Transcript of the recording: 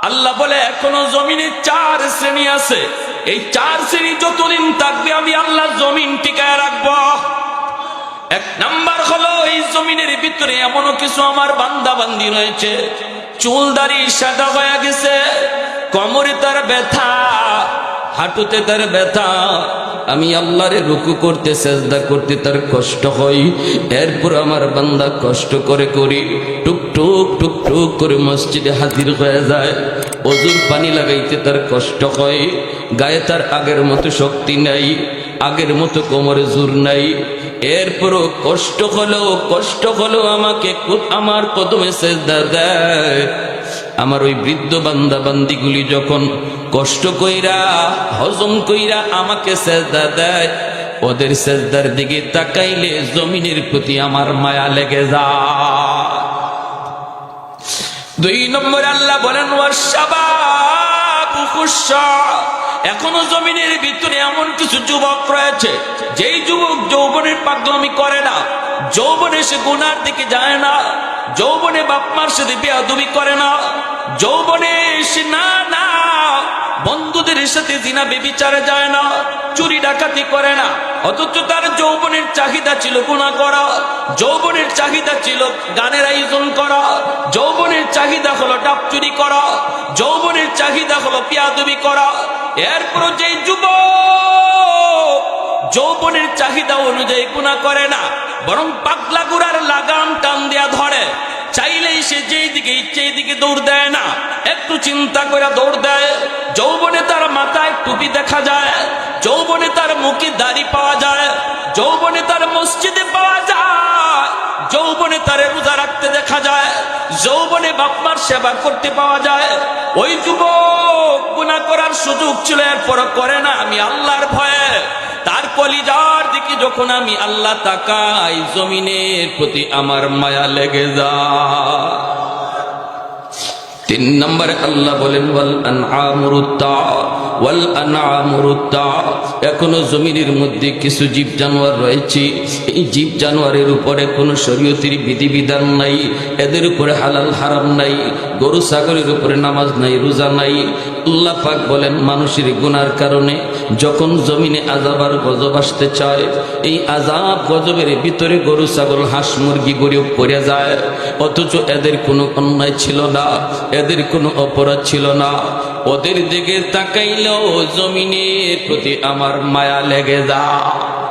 আল্লাহ বলে এখনো জমিনে 4 শ্রেণী আছে, এই 4 শ্রেণী যতদিন থাকবে আমি আল্লাহ জমিন টিকায় রাখবো। 1 নাম্বার হলো এই জমিনের ভিতরে এমন কিছু আমার বান্দা বান্দি রয়েছে, চুল দাড়ি সাদা হয়ে গেছে, কোমরে তার ব্যথা, হাঁটুতে তার ব্যথা, আমি আল্লাহরে রুকু করতে সেজদা করতে তার কষ্ট হয়, এরপর আমার বান্দা কষ্ট করে করি টুকটুক টুকটুক করে মসজিদে হাজির হয়ে যায়, ওযুর পানি লাগাইতে তার কষ্ট হয়, গায়ে তার আগের মতো শক্তি নাই, আগের মতো কোমরে জোর নাই, এরপরও কষ্ট হলো আমাকে আমার কদমে সেজদা দেয়। আমার ওই বৃদ্ধ বান্দা বান্দিগুলি যখন কষ্ট কইরা হজম কইরা আমাকে সেজদা দেয়, ওদের সেজদার দিকে তাকাইলে জমিনের প্রতি আমার মায়া লেগে যায়। 2 নম্বরে আল্লাহ বলেন ওয়াশাবাবু খুশা, এখনো জমিনের ভিতরে এমন কিছু যুবক রয়েছে, যেই যুবক যৌবনের পাগলামি করে না, যৌবনে সে গুনার দিকে যায় না, যৌবনে বাপ মার সাথে বেয়াদবি করে না, যৌবনে সে না বন্ধুদের সাথে জিনা ব্যভিচারে যায় না, চুরি ডাকাতি করে না, অথচ তার যৌবনের চাহিদা ছিল গুনাহ করা, যৌবনের চাহিদা ছিল গানের আয়োজন করা, যৌবনের চাহিদা হলো ডাব চুরি করা, যৌবনের চাহিদা হলো বেয়াদবি করা। এরপর যেই যুবক যৌবনের চাহিদা অনুযায়ী গুনাহ করে না, বরং পাগলা গুড়ার লাগাম টান দেয়া ধরে, চাইলেই সে যেই দিকে ইচ্ছে এই দিকে দৌড় দেয় না, একটু চিন্তা করে দৌড় দেয়। যৌবনে তার মাথায় টুপি দেখা যায়, যৌবনে তার মুখে দাড়ি পাওয়া যায়, যৌবনে তার মসজিদে পাওয়া যায়, যৌবনে তার রোজা রাখতে দেখা যায়, যৌবনে বাপমার সেবা করতে পাওয়া যায়। ওই যুবক গুনাহ করার সুযোগ ছিল, এরপর করে না, আমি আল্লাহর ভয়ে তার কলিজার দিকে যখন আমি আল্লাহ তাকাই, জমিনের প্রতি আমার মায়া লেগে যায়। 3 নম্বরে আল্লাহ বলেন ওয়াল আনআমুরুত্তা, এখনো জমিনের মধ্যে কিছু জীব জানোয়ার রয়েছে, এই জীব জানোয়ারের উপরে কোনো শরীয়তের বিধিবিধান নাই, এদের উপরে হালাল হারাম নাই, গরু ছাগলের উপরে নামাজ নাই, রোজা নাই। আল্লাহ পাক বলেন মানুষের গুনার কারণে যখন জমিনে আযাব আর গজব আসতে চায়, এই আযাব গজবের ভিতরে গরু ছাগল হাঁস মুরগি গরিব পড়ে যায়, অথচ এদের কোনো অন্যায় ছিল না, এদের কোনো অপরাধ ছিল না, ওদের দিকে তাকাইলেও জমিনের প্রতি আমার মায়া লেগে যায়।